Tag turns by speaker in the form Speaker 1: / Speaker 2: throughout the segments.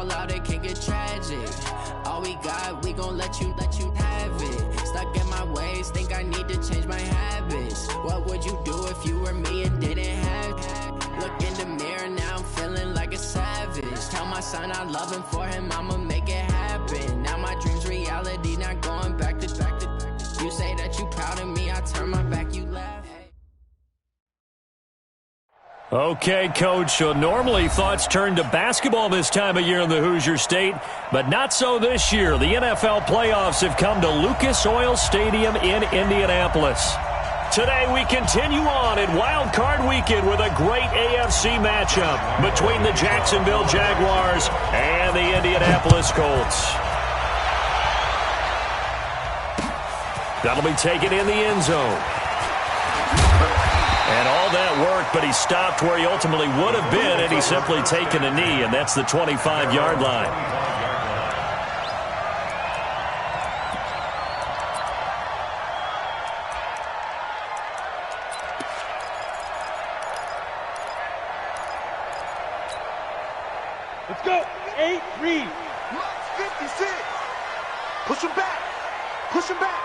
Speaker 1: pull out, it can get tragic. All we got, we gon' let you have it. Stuck in my ways, think I need to change my habits. What would you do if you were me and didn't have it? Look in the mirror, now I'm feeling like a savage. Tell my son I love him, for him I'ma make it happen. Now my dream's reality, not going back to. You say that you proud of me, I turn my back, you laugh.
Speaker 2: Okay, Coach, so normally thoughts turn to basketball this time of year in the Hoosier State, but not so this year. The NFL playoffs have come to Lucas Oil Stadium in Indianapolis. Today we continue on in Wild Card Weekend with a great AFC matchup between the Jacksonville Jaguars and the Indianapolis Colts. That'll be taken in the end zone. And all that work, but he stopped where he ultimately would have been had he simply taken a knee, and that's the 25-yard line.
Speaker 3: Let's go. 8-3.
Speaker 4: 56. Push him back. Push him back.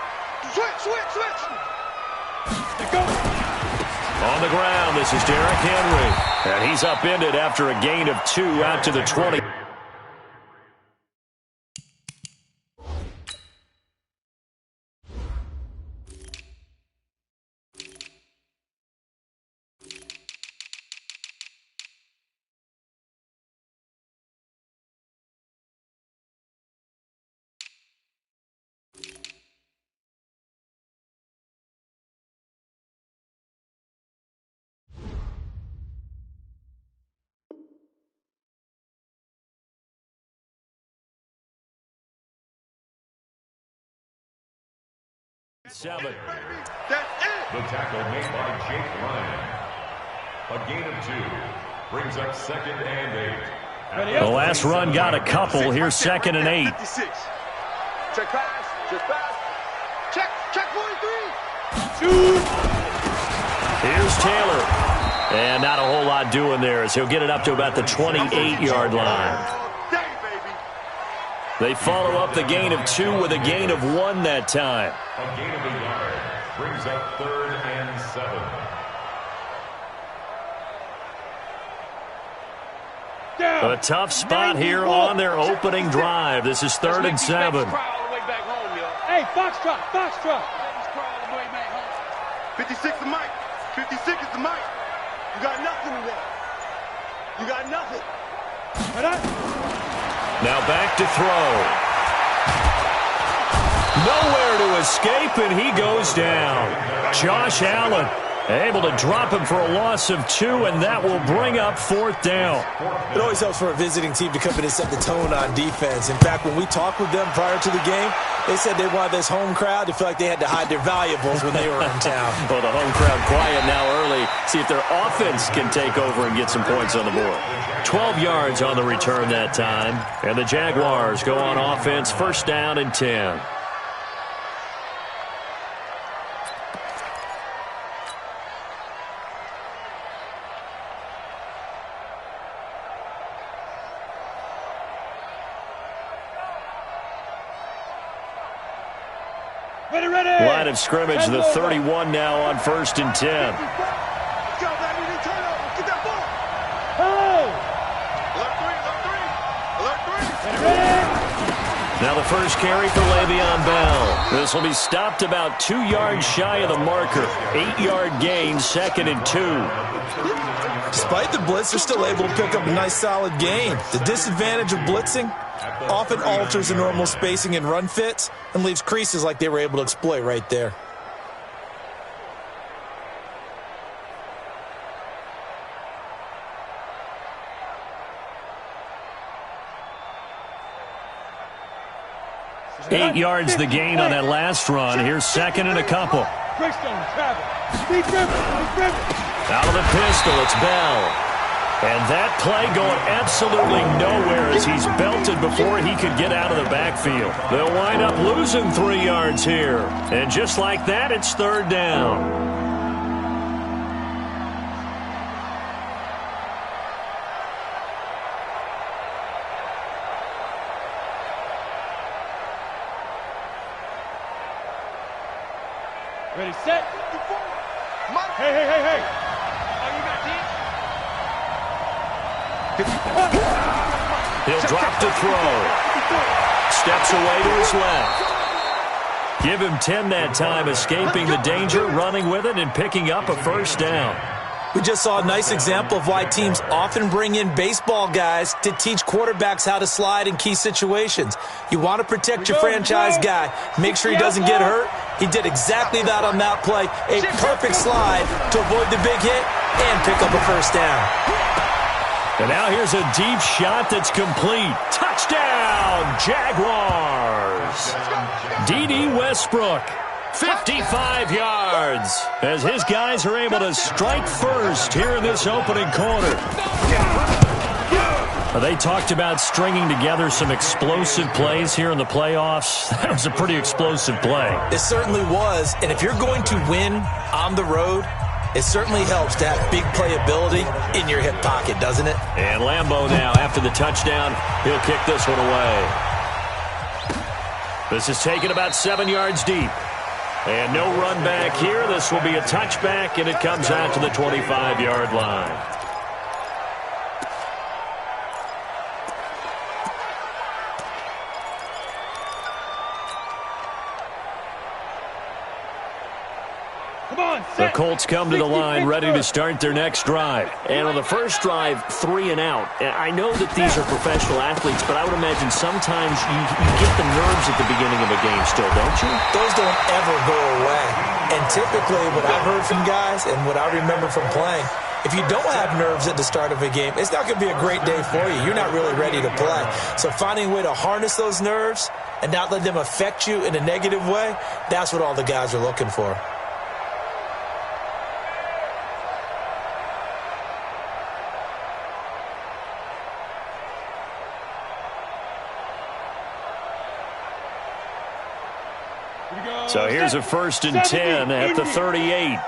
Speaker 4: Switch.
Speaker 3: Let's go.
Speaker 2: On the ground, this is Derrick Henry. And he's upended after a gain of 2 out to the 20. Seven.
Speaker 5: The tackle made by Jake Ryan. A gain of 2 brings up 2nd and 8.
Speaker 2: The last run got a couple. Here's 2nd and 8.
Speaker 4: 56. Check pass. Check 43.
Speaker 2: Here's Taylor. And not a whole lot doing there as he'll get it up to about the 28-yard line. They follow up the gain of 2 with a gain of 1 that time.
Speaker 5: A gain of a yard brings up 3rd and 7.
Speaker 2: A tough spot here on their opening drive. This is 3rd and 7.
Speaker 3: Hey, Foxtrot.
Speaker 4: 56 the mic. 56 is the mic. You got nothing in there. You got nothing.
Speaker 2: Now back to throw. Nowhere to escape, and he goes down. Josh Allen able to drop him for a loss of 2, and that will bring up 4th down.
Speaker 6: It always helps for a visiting team to come in and set the tone on defense. In fact, when we talked with them prior to the game, they said they wanted this home crowd to feel like they had to hide their valuables when they were in town.
Speaker 2: Well, the home crowd quiet now early. See if their offense can take over and get some points on the board. 12 yards on the return that time. And the Jaguars go on offense, 1st down and 10. Line of scrimmage, the 31 now on 1st and 10.
Speaker 4: Let's go, baby. They turn over. Get that ball.
Speaker 3: Oh!
Speaker 4: Alert 3.
Speaker 2: Now the first carry for Le'Veon Bell. This will be stopped about 2 yards shy of the marker. 8-yard gain, 2nd and 2.
Speaker 6: Despite the blitz, they're still able to pick up a nice solid gain. The disadvantage of blitzing often alters the normal spacing and run fits and leaves creases like they were able to exploit right there.
Speaker 2: Eight yards the gain on that last run. Here's 2nd and a couple. Out of the pistol, it's Bell. And that play going absolutely nowhere as he's belted before he could get out of the backfield. They'll wind up losing 3 yards here. And just like that, it's 3rd down.
Speaker 3: Ready, set. Hey, hey, hey, hey. Oh, you got deep?
Speaker 2: He'll drop to throw. Steps away to his left. Give him 10 that time, escaping the danger, running with it, and picking up a first down.
Speaker 6: We just saw a nice example of why teams often bring in baseball guys to teach quarterbacks how to slide in key situations. You want to protect your franchise guy. Make sure he doesn't get hurt. He did exactly that on that play. A perfect slide to avoid the big hit and pick up a first down.
Speaker 2: And now here's a deep shot that's complete. Touchdown, Jaguars. D.D. Westbrook, 55 yards, as his guys are able to strike first here in this opening quarter. They talked about stringing together some explosive plays here in the playoffs. That was a pretty explosive play.
Speaker 6: It certainly was, and if you're going to win on the road, it certainly helps to have big playability in your hip pocket, doesn't it?
Speaker 2: And Lambeau now, after the touchdown, he'll kick this one away. This is taken about 7 yards deep. And no run back here. This will be a touchback, and it comes out to the 25-yard line. The Colts come to the line ready to start their next drive. And on the first drive, 3 and out. I know that these are professional athletes, but I would imagine sometimes you get the nerves at the beginning of a game still, don't you?
Speaker 6: Those don't ever go away. And typically what I've heard from guys and what I remember from playing, if you don't have nerves at the start of a game, it's not going to be a great day for you. You're not really ready to play. So finding a way to harness those nerves and not let them affect you in a negative way, that's what all the guys are looking for.
Speaker 2: So here's a 1st and 10 at the 38.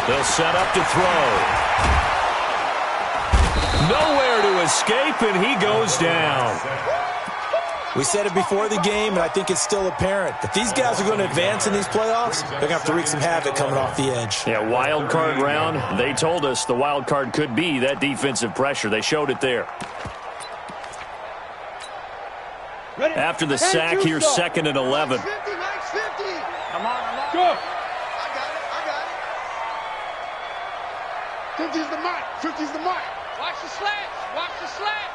Speaker 2: They'll set up to throw. Nowhere to escape, and he goes down.
Speaker 6: We said it before the game, and I think it's still apparent. If these guys are going to advance in these playoffs, they're going to have to wreak some havoc coming off the edge.
Speaker 2: Yeah, wild card round. They told us the wild card could be that defensive pressure. They showed it there. After the sack, here's 2nd and 11.
Speaker 4: 50, Mike's 50.
Speaker 3: Come on. Go.
Speaker 4: I got it. 50's the mark. 50's the mark.
Speaker 3: Watch the slants. Watch the slants.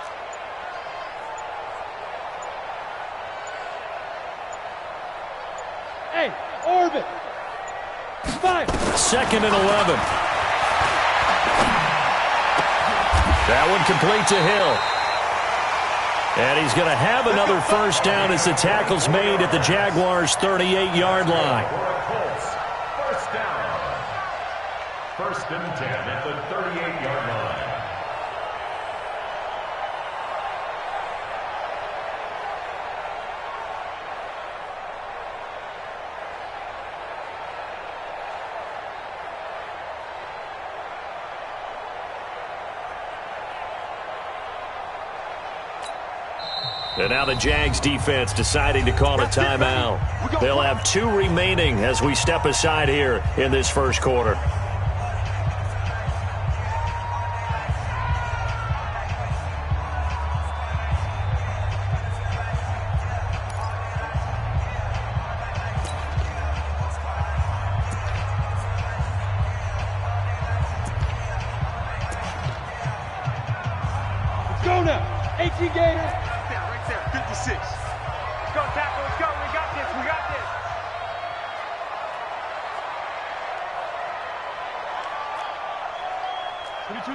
Speaker 3: Hey, orbit. 5.
Speaker 2: 2nd and 11. That one complete to Hill. And he's going to have another first down as the tackle's made at the Jaguars' 38-yard line.
Speaker 5: First down. 1st and 10 at the 38-yard line.
Speaker 2: And now the Jags defense deciding to call a timeout. They'll have 2 remaining as we step aside here in this first quarter.
Speaker 3: Let's go now. 18 Gator.
Speaker 4: 56.
Speaker 3: Let's go, tackle. Let's go. We got this. We got this.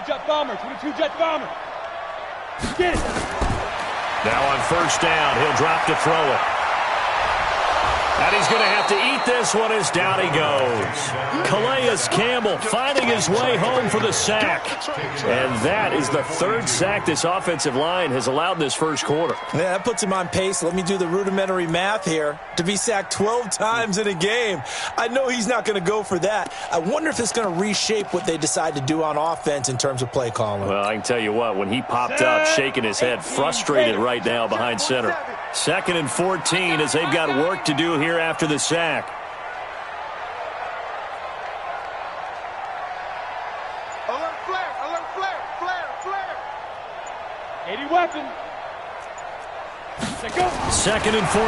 Speaker 3: Jet bomber. 22 jet bomber. Get it.
Speaker 2: Now on first down, he'll drop to throw it. And he's going to have to eat this one as down he goes. Calais Paris Campbell finding his way home for the sack. And that is the third sack this offensive line has allowed this first quarter.
Speaker 6: Yeah, that puts him on pace. Let me do the rudimentary math here. To be sacked 12 times in a game, I know he's not going to go for that. I wonder if it's going to reshape what they decide to do on offense in terms of play calling.
Speaker 2: Well, I can tell you what, when he popped up, shaking his head, frustrated right now behind center. 2nd and 14 as they've got work to do here after the sack.
Speaker 4: Alert flare, alert flare, flare, flare.
Speaker 3: 80 weapon. Go.
Speaker 2: 2nd and 14.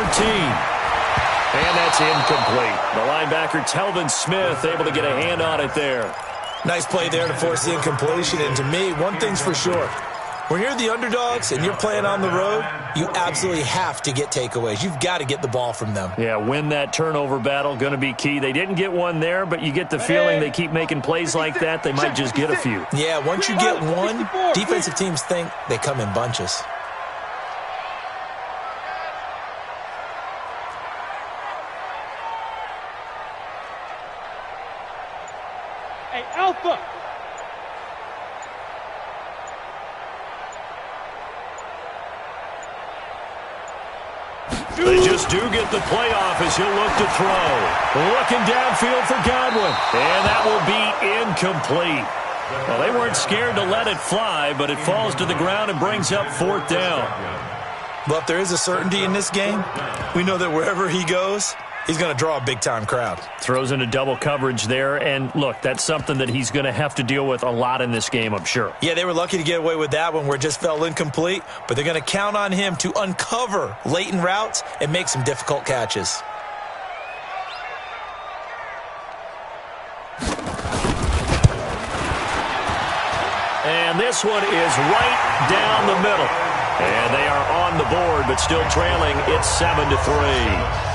Speaker 2: And that's incomplete. The linebacker, Telvin Smith, able to get a hand on it there.
Speaker 6: Nice play there to force the incompletion. And to me, one thing's for sure. When you're the underdogs and you're playing on the road, you absolutely have to get takeaways. You've got to get the ball from them.
Speaker 2: Yeah, win that turnover battle, going to be key. They didn't get one there, but you get the feeling they keep making plays like that, they might just get a few.
Speaker 6: Yeah, once you get one, defensive teams think they come in bunches.
Speaker 3: Hey, Alpha.
Speaker 2: They just do get the playoff as he'll look to throw. Looking downfield for Godwin. And that will be incomplete. Well, they weren't scared to let it fly, but it falls to the ground and brings up 4th down.
Speaker 6: But if there is a certainty in this game, we know that wherever he goes, he's going to draw a big-time crowd.
Speaker 2: Throws into double coverage there, and look, that's something that he's going to have to deal with a lot in this game, I'm sure.
Speaker 6: Yeah, they were lucky to get away with that one where it just fell incomplete, but they're going to count on him to uncover latent routes and make some difficult catches.
Speaker 2: And this one is right down the middle. And they are on the board, but still trailing. It's 7-3.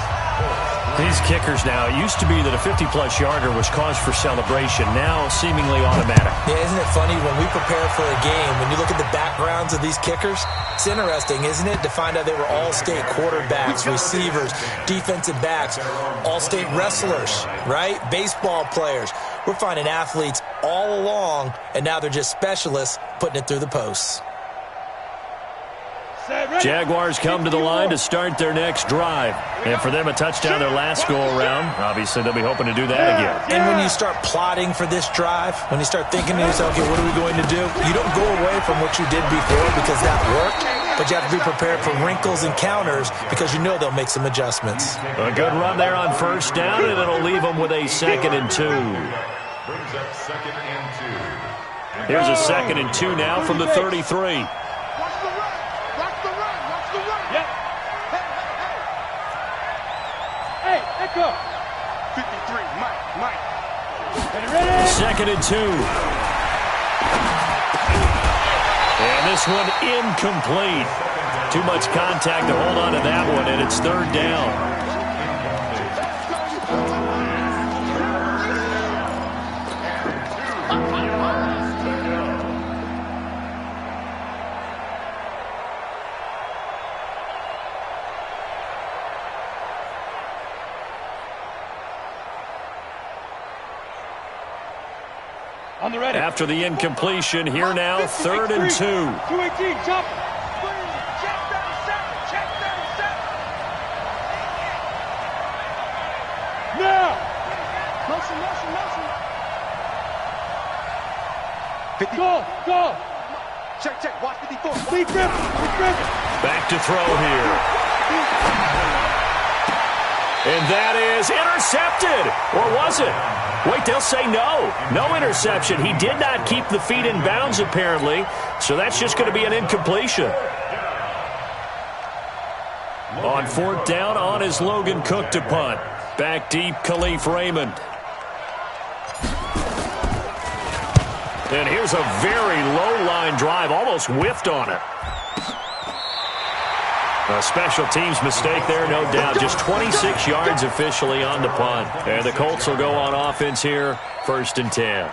Speaker 2: These kickers now, it used to be that a 50-plus yarder was cause for celebration. Now seemingly automatic.
Speaker 6: Yeah, isn't it funny when we prepare for a game, when you look at the backgrounds of these kickers, it's interesting, isn't it, to find out they were all-state quarterbacks, receivers, defensive backs, all-state wrestlers, right? Baseball players. We're finding athletes all along, and now they're just specialists putting it through the posts.
Speaker 2: Jaguars come to the line to start their next drive. And for them, a touchdown their last go-around. Obviously, they'll be hoping to do that again.
Speaker 6: And when you start plotting for this drive, when you start thinking to yourself, okay, what are we going to do? You don't go away from what you did before because that worked, but you have to be prepared for wrinkles and counters because you know they'll make some adjustments.
Speaker 2: A good run there on 1st down, and it'll leave them with a 2nd and 2.
Speaker 5: Brings up 2nd and 2.
Speaker 2: Here's a 2nd and 2 now from the 33.
Speaker 3: Go.
Speaker 4: 53, Mike.
Speaker 2: 2nd and 2. And this one incomplete. Too much contact to hold on to that one, and it's 3rd down.
Speaker 3: On the ready.
Speaker 2: After the incompletion, here now, 3rd and 2.
Speaker 3: 218, chopper.
Speaker 4: Check 37, check 37.
Speaker 3: Now.
Speaker 4: Motion. 50.
Speaker 3: Go.
Speaker 4: Check, watch 54.
Speaker 3: Lee Griffin.
Speaker 2: Back to throw here. And that is intercepted. Or was it? Wait, they'll say no. No interception. He did not keep the feet in bounds, apparently. So that's just going to be an incompletion. On 4th down, on is Logan Cook to punt. Back deep, Khalif Raymond. And here's a very low-line drive. Almost whiffed on it. A special teams mistake there, no doubt. Just 26 yards officially on the punt. And the Colts will go on offense here, 1st and 10.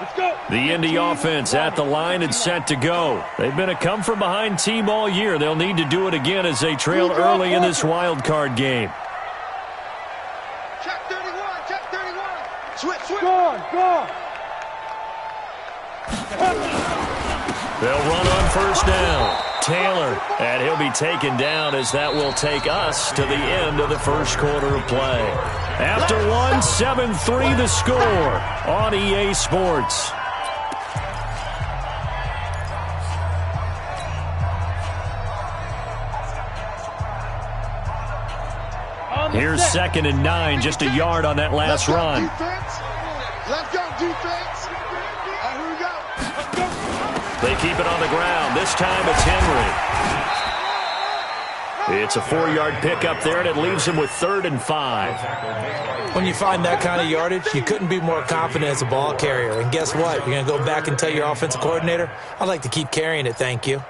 Speaker 3: Let's go.
Speaker 2: The Indy offense at the line and set to go. They've been a come-from-behind team all year. They'll need to do it again as they trail early in this wild card game.
Speaker 4: Check 31, check 31. Switch.
Speaker 3: Go.
Speaker 2: They'll run on first down. Taylor, and he'll be taken down as that will take us to the end of the first quarter of play. After one, 7-3 the score on EA Sports. Here's 2nd and 9, just a yard on that last run.
Speaker 4: Let's go, defense. Here we go.
Speaker 2: They keep it on the ground. This time it's Henry. It's a 4-yard pickup there, and it leaves him with 3rd and 5.
Speaker 6: When you find that kind of yardage, you couldn't be more confident as a ball carrier. And guess what? You're going to go back and tell your offensive coordinator, I'd like to keep carrying it, thank you.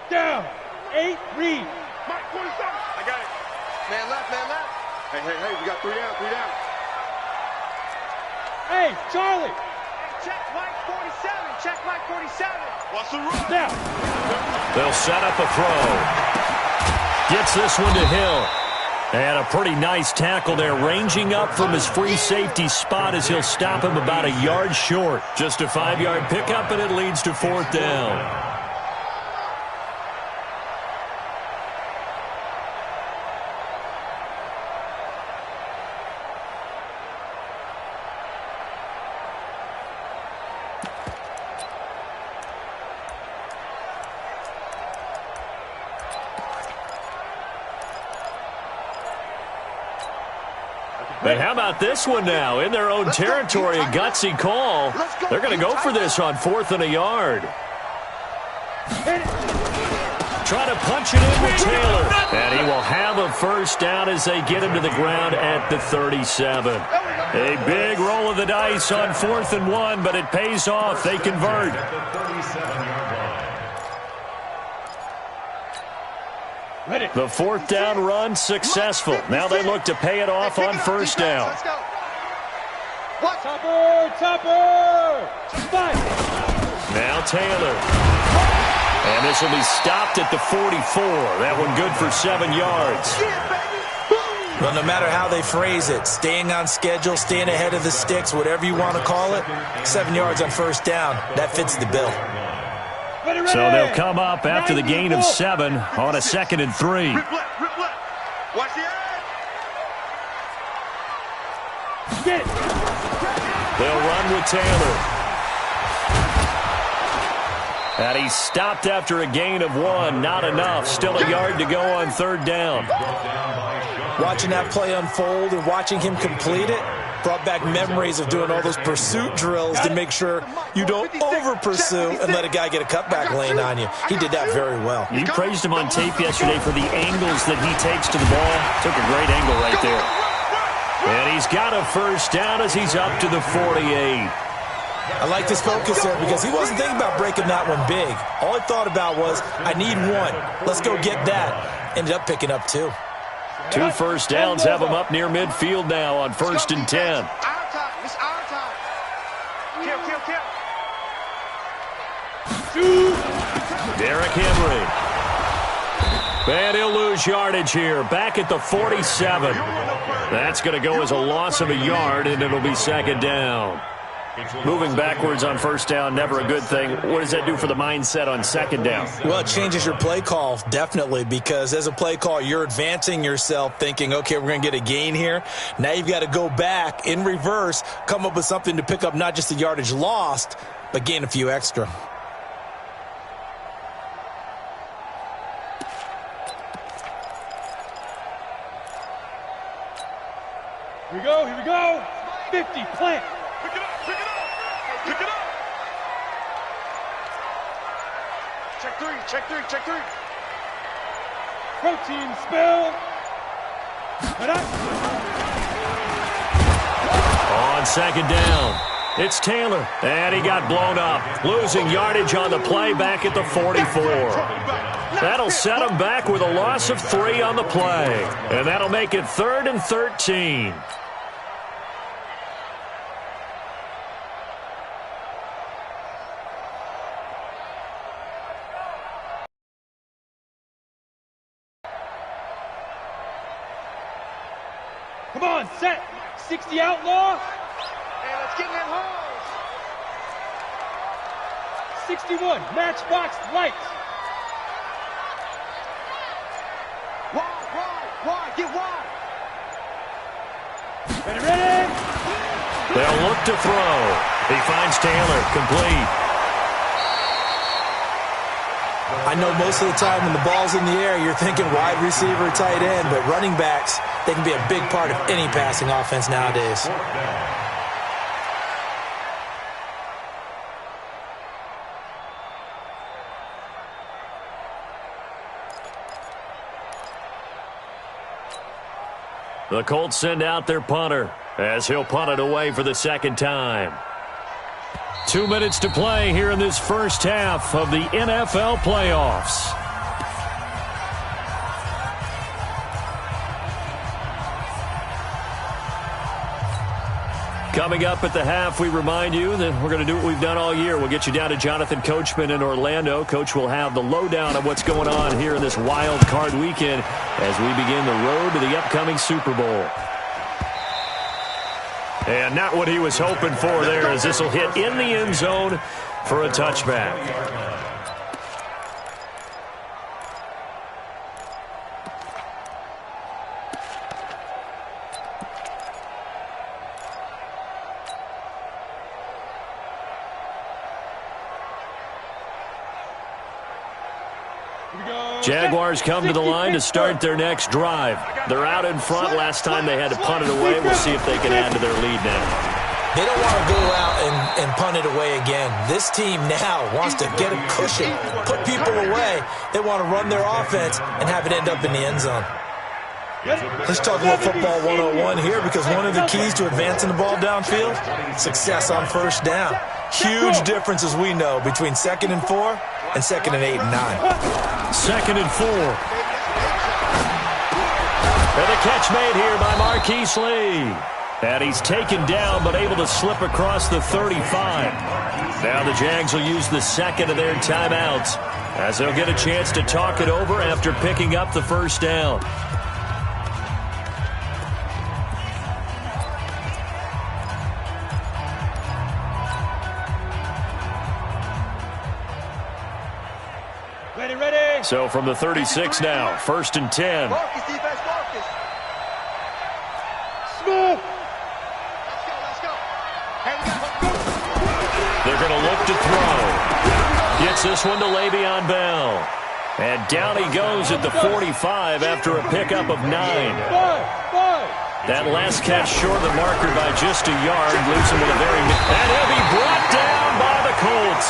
Speaker 3: Down. 8, read.
Speaker 4: Mike, 47. I got it. Man left. Hey, we got 3 down.
Speaker 3: Hey, Charlie.
Speaker 7: Check Mike 47. Check Mike 47.
Speaker 4: Watch the run.
Speaker 3: Down.
Speaker 2: They'll set up a throw. Gets this one to Hill. And a pretty nice tackle there, ranging up from his free safety spot as he'll stop him about a yard short. Just a 5-yard pickup, and it leads to 4th down. But how about this one now? In their own territory, a gutsy call. They're going to go for this on 4th and a yard. Try to punch it in with Taylor. And he will have a first down as they get him to the ground at the 37. A big roll of the dice on 4th and 1, but it pays off. They convert. The 4th down run successful. Now they look to pay it off on first down.
Speaker 3: Topper! Spike!
Speaker 2: Now Taylor. And this will be stopped at the 44. That one good for 7 yards.
Speaker 6: Well, no matter how they phrase it, staying on schedule, staying ahead of the sticks, whatever you want to call it, 7 yards on first down, that fits the bill.
Speaker 2: So they'll come up after the gain of 7 on a 2nd and 3.
Speaker 4: Rip left. Watch the edge.
Speaker 3: Get it.
Speaker 2: They'll run with Taylor. And he's stopped after a gain of 1. Not enough. Still a yard to go on 3rd down.
Speaker 6: Watching that play unfold and watching him complete it brought back memories of doing all those pursuit drills to make sure you don't over-pursue and let a guy get a cutback lane on you. He did that very well.
Speaker 2: You praised him on tape yesterday for the angles that he takes to the ball. Took a great angle right there. And he's got a first down as he's up to the 48.
Speaker 6: I liked his focus there because he wasn't thinking about breaking that one big. All he thought about was, I need 1. Let's go get that. Ended up picking up 2.
Speaker 2: 2 first downs have him up near midfield now on 1st and 10.
Speaker 7: Our time. It's our time. Kill.
Speaker 2: Derrick Henry. And he'll lose yardage here. Back at the 47. That's going to go as a loss of a yard, and it'll be 2nd down. Moving backwards on first down, never a good thing. What does that do for the mindset on 2nd down?
Speaker 6: Well, it changes your play call, definitely, because as a play call, you're advancing yourself thinking, okay, we're going to get a gain here. Now you've got to go back in reverse, come up with something to pick up not just the yardage lost, but gain a few extra.
Speaker 3: Here we go. 50, plant.
Speaker 4: Pick it up. Check three.
Speaker 3: Protein spill.
Speaker 2: On 2nd down. It's Taylor, and he got blown up, losing yardage on the play back at the 44. That'll set him back with a loss of 3 on the play, and that'll make it 3rd and 13.
Speaker 3: Come on, set. 60 outlaw. Hey, let's get in that hole. 61, matchbox lights. Wide, get wide. Ready.
Speaker 2: They'll look to throw. He finds Taylor, complete.
Speaker 6: I know most of the time when the ball's in the air, you're thinking wide receiver, tight end, but running backs, they can be a big part of any passing offense nowadays.
Speaker 2: The Colts send out their punter as he'll punt it away for the second time. 2 minutes to play here in this first half of the NFL playoffs. Coming up at the half, we remind you that we're going to do what we've done all year. We'll get you down to Jonathan Coachman in Orlando. Coach will have the lowdown of what's going on here in this wild card weekend as we begin the road to the upcoming Super Bowl. And not what he was hoping for there, as this will hit in the end zone for a touchback. Jaguars come to the line to start their next drive. They're out in front. Last time they had to punt it away. We'll see if they can add to their lead now.
Speaker 6: They don't want to go out and punt it away again. This team now wants to get a cushion, put people away. They want to run their offense and have it end up in the end zone. Let's talk about football 101 here, because one of the keys to advancing the ball downfield, success on first down. Huge difference, as we know, between 2nd and 4 and 2nd and 8 and 9.
Speaker 2: 2nd and 4. And the catch made here by Marquise Lee. And he's taken down but able to slip across the 35. Now the Jags will use the second of their timeouts as they'll get a chance to talk it over after picking up the first down.
Speaker 3: Ready.
Speaker 2: So from the 36 now, 1st and 10.
Speaker 3: Focus, defense, focus. Smooth. Let's go. Hey,
Speaker 2: They're going to look to throw. Gets this one to Le'Veon Bell. And down he goes at the 45 after a pickup of 9. That last catch short of the marker by just a yard leaves him with a very... And he'll be brought down by the Colts.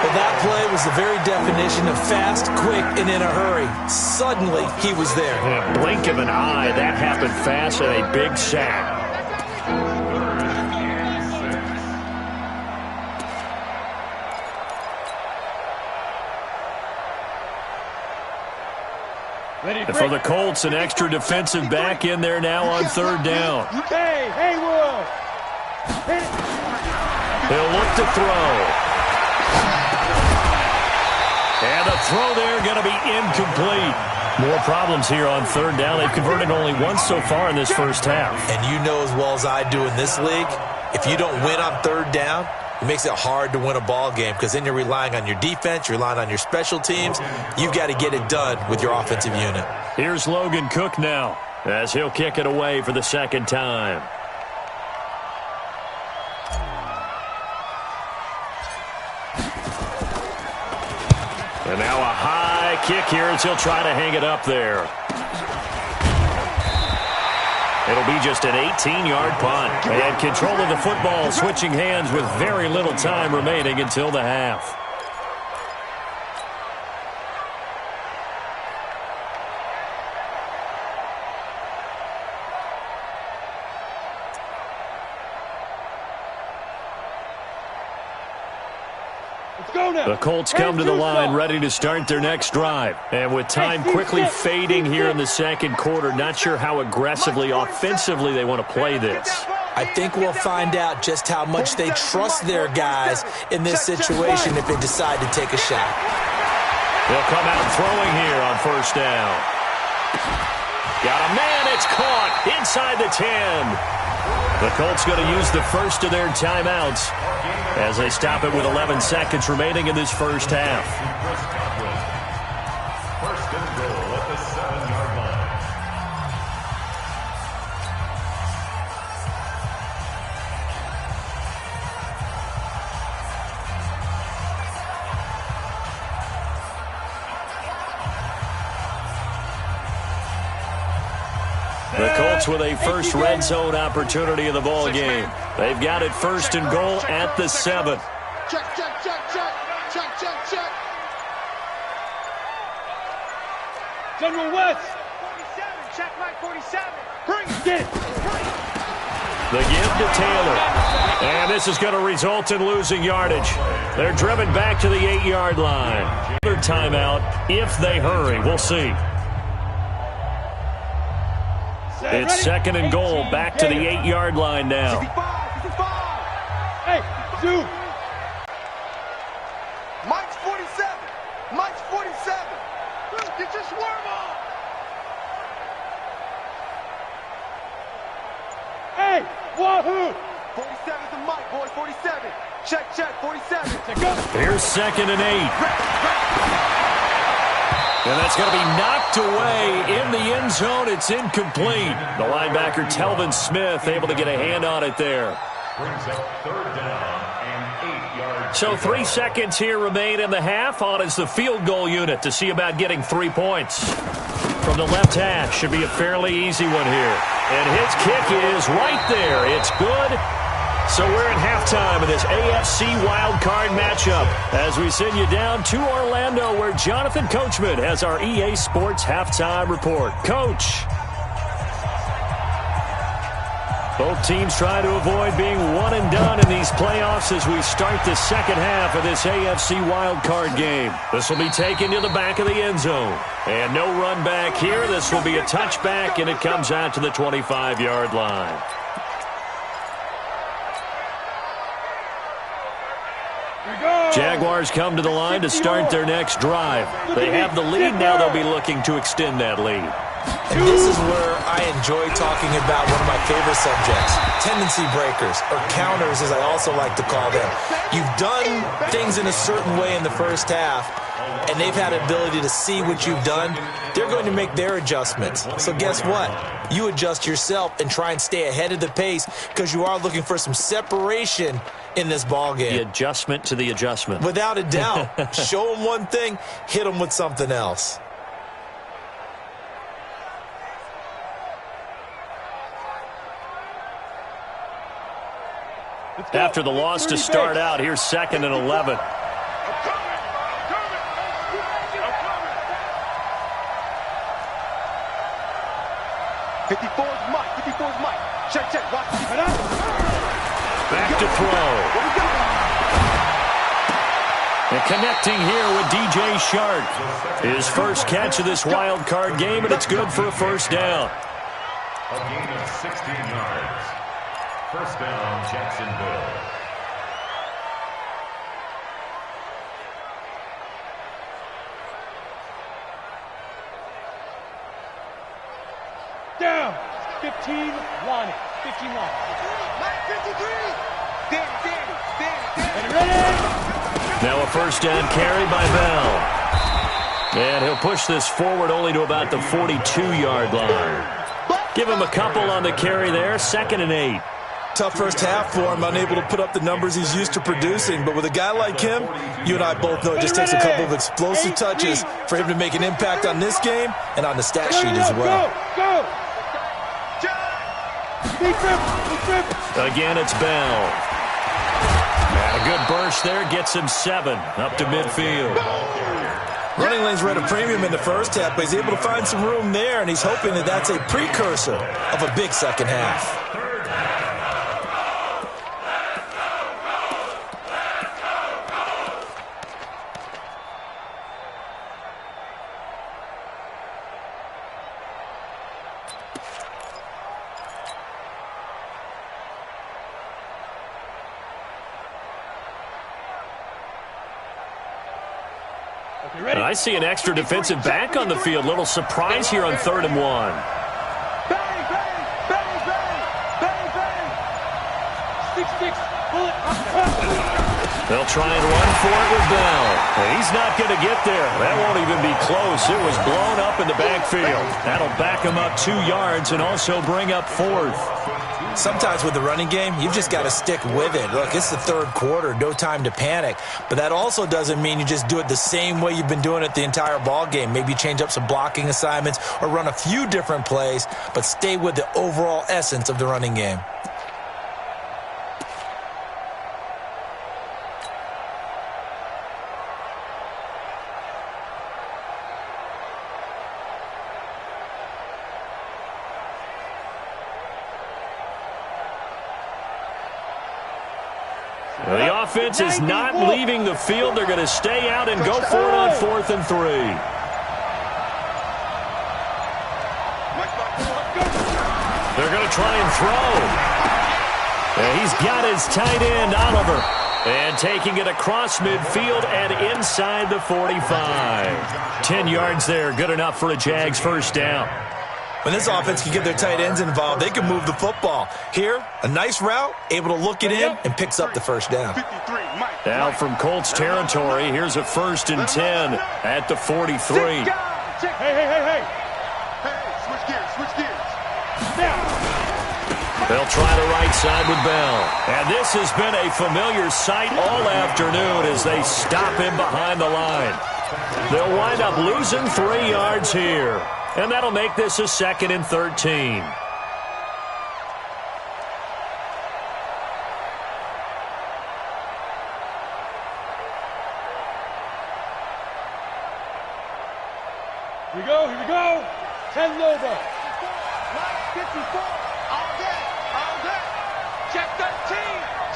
Speaker 6: Well, that play was the very definition of fast, quick, and in a hurry. Suddenly, he was there.
Speaker 2: In a blink of an eye, that happened fast and a big sack. And for the Colts, an extra defensive back in there now on 3rd down.
Speaker 3: Hey, Haywood.
Speaker 2: He'll look to throw. And the throw there going to be incomplete. More problems here on 3rd down. They've converted only once so far in this first half.
Speaker 6: And you know as well as I do in this league, if you don't win on 3rd down, it makes it hard to win a ball game, because then you're relying on your defense, you're relying on your special teams. You've got to get it done with your offensive unit.
Speaker 2: Here's Logan Cook now as he'll kick it away for the second time. And now a high kick here as he'll try to hang it up there. It'll be just an 18-yard punt. And control of the football switching hands with very little time remaining until the half. The Colts come to the line ready to start their next drive. And with time quickly fading here in the second quarter, not sure how aggressively, offensively they want to play this.
Speaker 6: I think we'll find out just how much they trust their guys in this situation if they decide to take a shot.
Speaker 2: They'll come out throwing here on first down. Got a man, it's caught inside the 10. The Colts going to use the first of their timeouts as they stop it with 11 seconds remaining in this first half.
Speaker 5: First and goal at the 7-yard line.
Speaker 2: The Colts with a first red zone opportunity of the ball game. They've got it first and goal at the 7.
Speaker 3: Check, check, check, check. Check, check, check. General West.
Speaker 7: 47, check Mike 47.
Speaker 3: Bring it.
Speaker 2: The give to Taylor. And this is going to result in losing yardage. They're driven back to the 8-yard line. Another timeout if they hurry. We'll see. It's second and goal, back to the 8-yard line now.
Speaker 3: 55. Hey, dude.
Speaker 4: Mike's 47. Mike's 47. Get your swerve on.
Speaker 3: Hey, wahoo.
Speaker 4: 47 is the Mike, boys. 47. Check, check. 47.
Speaker 2: Here's second and 8. And that's going to be knocked away in the end zone. It's incomplete. The linebacker, Telvin Smith, able to get a hand on it there.
Speaker 5: Brings up third down and 8 yards.
Speaker 2: So 3 seconds here remain in the half. On is the field goal unit to see about getting 3 points. From the left hash, should be a fairly easy one here. And his kick is right there. It's good. So we're at halftime of this AFC wildcard matchup as we send you down to Orlando where Jonathan Coachman has our EA Sports halftime report. Coach. Both teams try to avoid being one and done in these playoffs as we start the second half of this AFC wildcard game. This will be taken to the back of the end zone. And no run back here. This will be a touchback, and it comes out to the 25-yard line. Jaguars come to the line to start their next drive. They have the lead now. They'll be looking to extend that lead.
Speaker 6: And this is where I enjoy talking about one of my favorite subjects, tendency breakers, or counters as I also like to call them. You've done things in a certain way in the first half, and they've had an ability to see what you've done. They're going to make their adjustments. So guess what? You adjust yourself and try and stay ahead of the pace because you are looking for some separation in this ball game.
Speaker 2: The adjustment to the adjustment.
Speaker 6: Without a doubt. Show them one thing, hit them with something else.
Speaker 2: After the loss to start out, here's second and 11.
Speaker 4: 54's Mike. 54's Mike. Check, check. Watch.
Speaker 2: Back to throw. And connecting here with DJ Shark. His first catch of this wild card game, and it's good for a first down.
Speaker 5: A gain of 16 yards. First down, Jacksonville.
Speaker 3: Down. 15, line it. 15 line.
Speaker 4: Mike 53. Danny.
Speaker 3: Ready?
Speaker 2: Now a first down carry by Bell. And he'll push this forward only to about the 42-yard line. Give him a couple on the carry there. Second and 8.
Speaker 6: Tough first half for him, unable to put up the numbers he's used to producing. But with a guy like him, you and I both know it just takes a couple of explosive touches for him to make an impact on this game and on the stat sheet as well.
Speaker 3: Go!
Speaker 2: Again, it's Bell. And a good burst there gets him 7 up to midfield.
Speaker 6: Running lanes were at a premium in the first half, but he's able to find some room there, and he's hoping that that's a precursor of a big second half.
Speaker 2: And I see an extra defensive back on the field. Little surprise here on 3rd and 1.
Speaker 7: Bang, bang, bang, bang, bang, bang. 6-6, bullet.
Speaker 2: They'll try and run for it with Bell. And he's not going to get there. That won't even be close. It was blown up in the backfield. That'll back him up 2 yards and also bring up 4th.
Speaker 6: Sometimes with the running game, you've just got to stick with it. Look, it's the 3rd quarter, no time to panic. But that also doesn't mean you just do it the same way you've been doing it the entire ball game. Maybe change up some blocking assignments or run a few different plays, but stay with the overall essence of the running game.
Speaker 2: The offense is not leaving the field. They're going to stay out and go for it on 4th and 3. They're going to try and throw. And he's got his tight end, Oliver. And taking it across midfield and inside the 45. 10 yards there, good enough for a Jags first down.
Speaker 6: When this offense can get their tight ends involved, they can move the football. Here, a nice route, able to look it in, and picks up the first down.
Speaker 2: Now from Colts territory, here's a 1st and 10 at the 43.
Speaker 7: Hey, hey.
Speaker 4: Hey, switch gears.
Speaker 2: They'll try the right side with Bell. And this has been a familiar sight all afternoon as they stop him behind the line. They'll wind up losing 3 yards here. And that'll make this a 2nd and 13.
Speaker 7: Here we go. 10 Lobo. Line 54. All day. Check 13.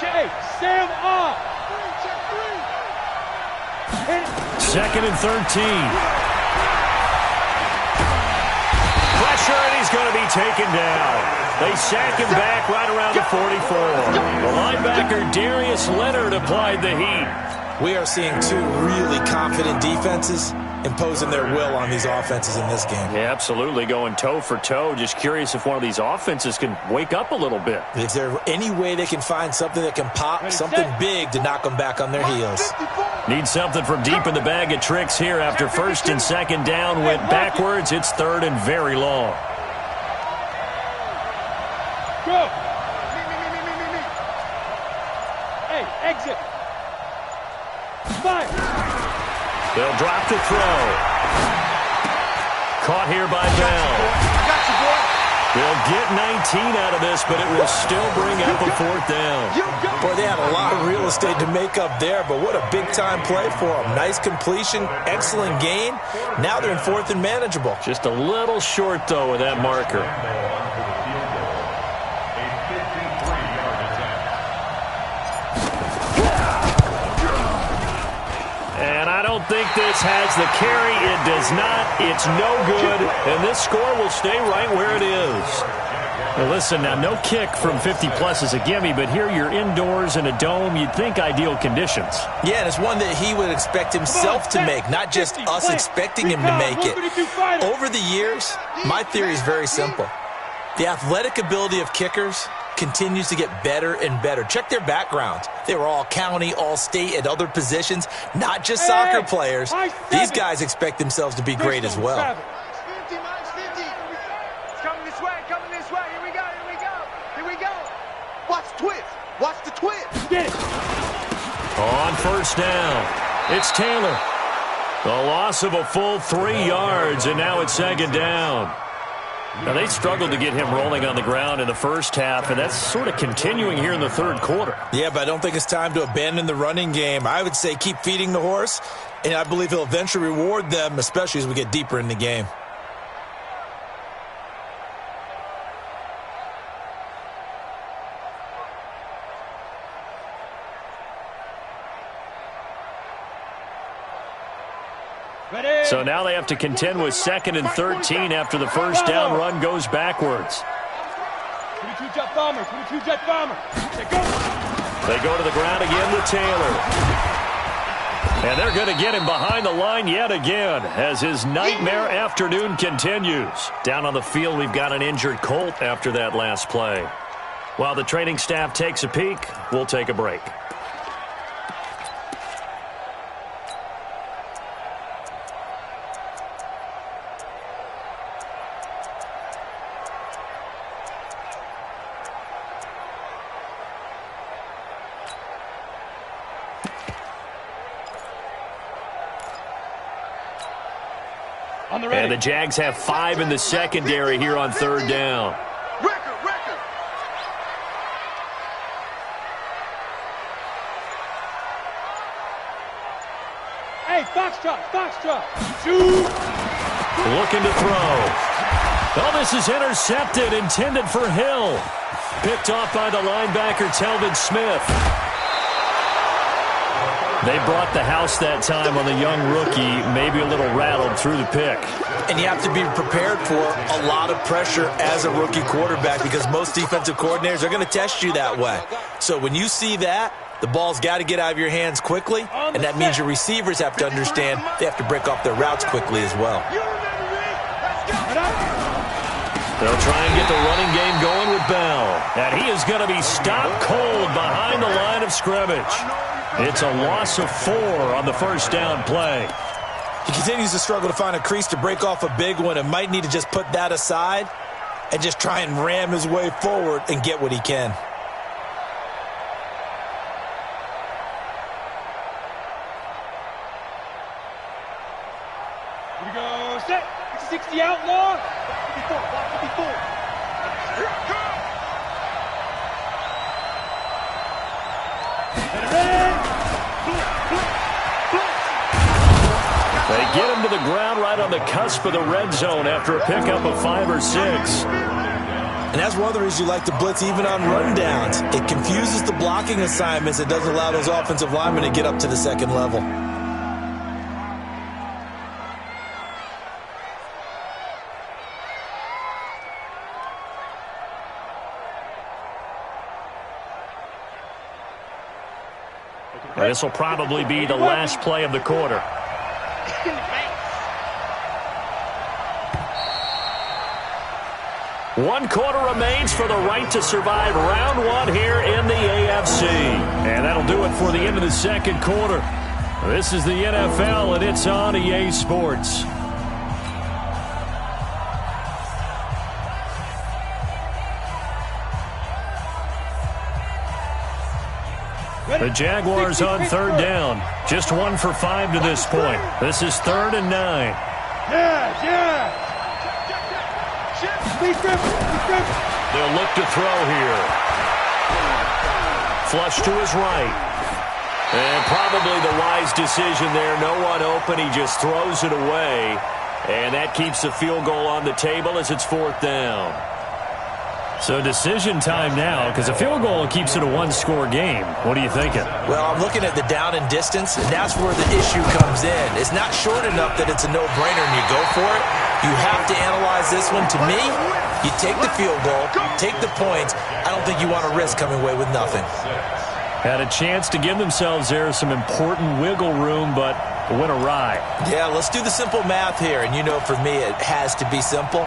Speaker 7: Check. Hey, Sam off. Check 3.
Speaker 2: 2nd and 13. Pressure, and he's going to be taken down. They sack him back right around the 44. The linebacker, Darius Leonard, applied the heat.
Speaker 6: We are seeing 2 really confident defenses imposing their will on these offenses in this game.
Speaker 2: Yeah, absolutely, going toe for toe. Just curious if one of these offenses can wake up a little bit.
Speaker 6: Is there any way they can find something that can pop, something big to knock them back on their heels?
Speaker 2: Need something from deep in the bag of tricks here after 1st and 2nd down. Went backwards. It's 3rd and very long.
Speaker 7: Go. Me. Hey, exit. Fire.
Speaker 2: They'll drop the throw. Caught here by Bell.
Speaker 7: I got you, boy.
Speaker 2: They'll get 19 out of this, but it will still bring up a 4th down.
Speaker 6: Boy, they had a lot of real estate to make up there, but what a big-time play for them. Nice completion, excellent gain. Now they're in 4th and manageable.
Speaker 2: Just a little short, though, with that marker. And I don't think this has the carry. It does not. It's no good. And this score will stay right where it is. Now listen, now no kick from 50-plus is a gimme, but here you're indoors in a dome. You'd think ideal conditions.
Speaker 6: Yeah, and it's one that he would expect himself to make, not just us expecting him to make it. Over the years, my theory is very simple. The athletic ability of kickers continues to get better and better. Check their backgrounds. They were all county, all state, at other positions, not just soccer players. These guys expect themselves to be great as well.
Speaker 7: Coming this way. Here we go. Watch the twist. Get it.
Speaker 2: On 1st down, it's Taylor. The loss of a full 3 yards, and now it's 2nd down. Now, they struggled to get him rolling on the ground in the first half, and that's sort of continuing here in the 3rd quarter.
Speaker 6: Yeah, but I don't think it's time to abandon the running game. I would say keep feeding the horse, and I believe he'll eventually reward them, especially as we get deeper in the game.
Speaker 2: So now they have to contend with 2nd and 13 after the first down run goes backwards.
Speaker 7: 22 jet bomber.
Speaker 2: They go to the ground again with Taylor. And they're going to get him behind the line yet again as his nightmare afternoon continues. Down on the field, we've got an injured Colt after that last play. While the training staff takes a peek, we'll take a break. And the Jags have 5 in the secondary here on third down.
Speaker 4: Record.
Speaker 3: Hey, Foxtrot. Shoot.
Speaker 2: Looking to throw. Oh, this is intercepted, intended for Hill. Picked off by the linebacker, Telvin Smith. They brought the house that time on the young rookie, maybe a little rattled through the pick.
Speaker 6: And you have to be prepared for a lot of pressure as a rookie quarterback because most defensive coordinators are going to test you that way. So when you see that, the ball's got to get out of your hands quickly, and that means your receivers have to understand they have to break off their routes quickly as well.
Speaker 2: They'll try and get the running game going with Bell. And he is going to be stopped cold behind the line of scrimmage. It's a loss of 4 on the first down play.
Speaker 6: He continues to struggle to find a crease to break off a big one and might need to just put that aside and just try and ram his way forward and get what he can.
Speaker 3: Here we go. Set. 60 outlaw. 54. Here it comes.
Speaker 2: They get him to the ground right on the cusp of the red zone after a pickup of 5 or 6.
Speaker 6: And that's one of the reasons you like to blitz even on rundowns. It confuses the blocking assignments. It doesn't allow those offensive linemen to get up to the second level.
Speaker 2: This will probably be the last play of the quarter. One quarter remains for the right to survive round 1 here in the AFC. And that'll do it for the end of the second quarter. This is the NFL, and it's on EA Sports. The Jaguars on third down. Just 1 for 5 to this point. This is 3rd and 9.
Speaker 3: Yeah.
Speaker 2: They'll look to throw here. Flush to his right. And probably the wise decision there. No one open. He just throws it away. And that keeps the field goal on the table as it's 4th down. So decision time now, because a field goal keeps it a 1-score game. What are you thinking?
Speaker 6: Well, I'm looking at the down and distance, and that's where the issue comes in. It's not short enough that it's a no-brainer and you go for it. You have to analyze this one. To me, you take the field goal, take the points. I don't think you want to risk coming away with nothing.
Speaker 2: Had a chance to give themselves there some important wiggle room, but went awry.
Speaker 6: Yeah, let's do the simple math here. And you know, for me, it has to be simple.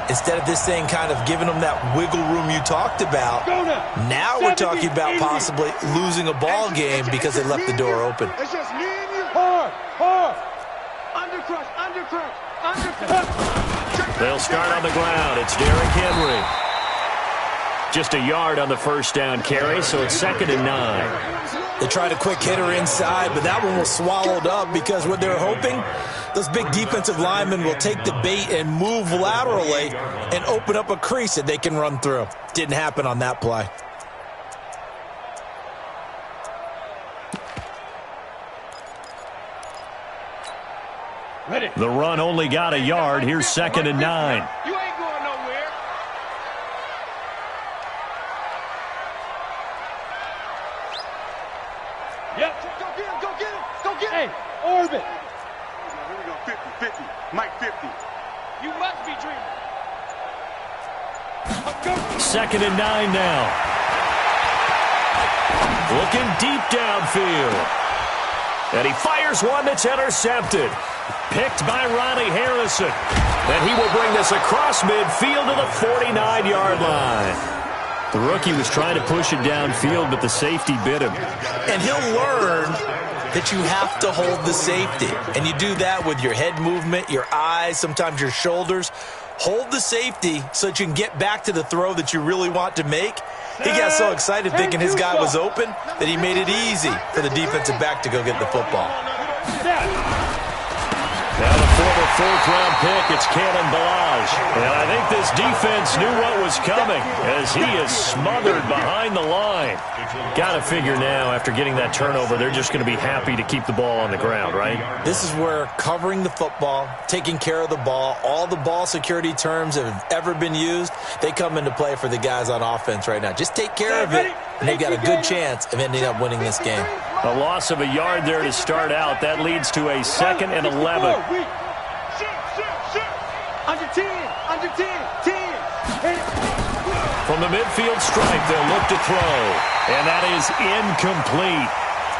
Speaker 6: Instead of this thing kind of giving them that wiggle room you talked about, now we're talking about possibly losing a ball game because they left the door open.
Speaker 3: It's just me and you. Hard. Undercrush.
Speaker 2: They'll start on the ground. It's Derrick Henry. Just a yard on the first down carry, so it's 2nd and 9.
Speaker 6: They tried a quick hitter inside, but that one was swallowed up because what they're hoping, those big defensive linemen will take the bait and move laterally and open up a crease that they can run through. Didn't happen on that play.
Speaker 3: Ready.
Speaker 2: The run only got a yard. Here's 2nd and 9.
Speaker 3: You ain't going nowhere. Yep. Go get him. Hey, orbit.
Speaker 4: Here we go, 50. Mike 50.
Speaker 3: You must be dreaming.
Speaker 2: 2nd and 9 now. Looking deep downfield. And he fires one that's intercepted. Picked by Ronnie Harrison. And he will bring this across midfield to the 49-yard line. The rookie was trying to push it downfield, but the safety bit him.
Speaker 6: And he'll learn that you have to hold the safety. And you do that with your head movement, your eyes, sometimes your shoulders. Hold the safety so that you can get back to the throw that you really want to make. He got so excited thinking his guy was open that he made it easy for the defensive back to go get the football.
Speaker 2: Now the former fourth-round pick, it's Kalen Ballage. And I think this defense knew what was coming as he is smothered behind the line. Got to figure now, after getting that turnover, they're just going to be happy to keep the ball on the ground, right?
Speaker 6: This is where covering the football, taking care of the ball, all the ball security terms that have ever been used, they come into play for the guys on offense right now. Just take care of it, and they've got a good chance of ending up winning this game.
Speaker 2: A loss of a yard there to start out. That leads to a 2nd and 11.
Speaker 7: Under 10, under 10, 10.
Speaker 2: From the midfield stripe, they'll look to throw. And that is incomplete.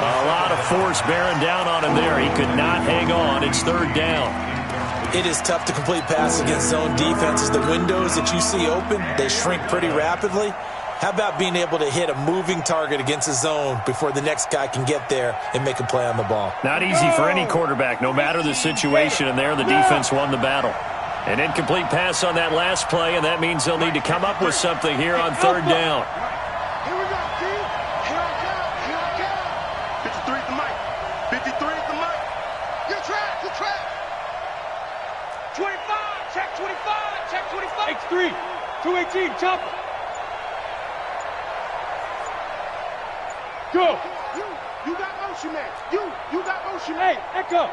Speaker 2: A lot of force bearing down on him there. He could not hang on. It's 3rd down.
Speaker 6: It is tough to complete passes against zone defenses. The windows that you see open, they shrink pretty rapidly. How about being able to hit a moving target against a zone before the next guy can get there and make a play on the ball?
Speaker 2: Not easy for any quarterback, no matter the situation, and there the defense won the battle. An incomplete pass on that last play, and that means they'll need to come up with something here on 3rd down.
Speaker 4: Here we go, kid. Here I come. Here I come. 53 is the mic. 53 is the mic.
Speaker 7: You're trapped. You're trapped. 25. Check 25. Check 25.
Speaker 3: X3. 218. Chopper. Go.
Speaker 7: You got motion, man. You got motion.
Speaker 3: Hey, Echo.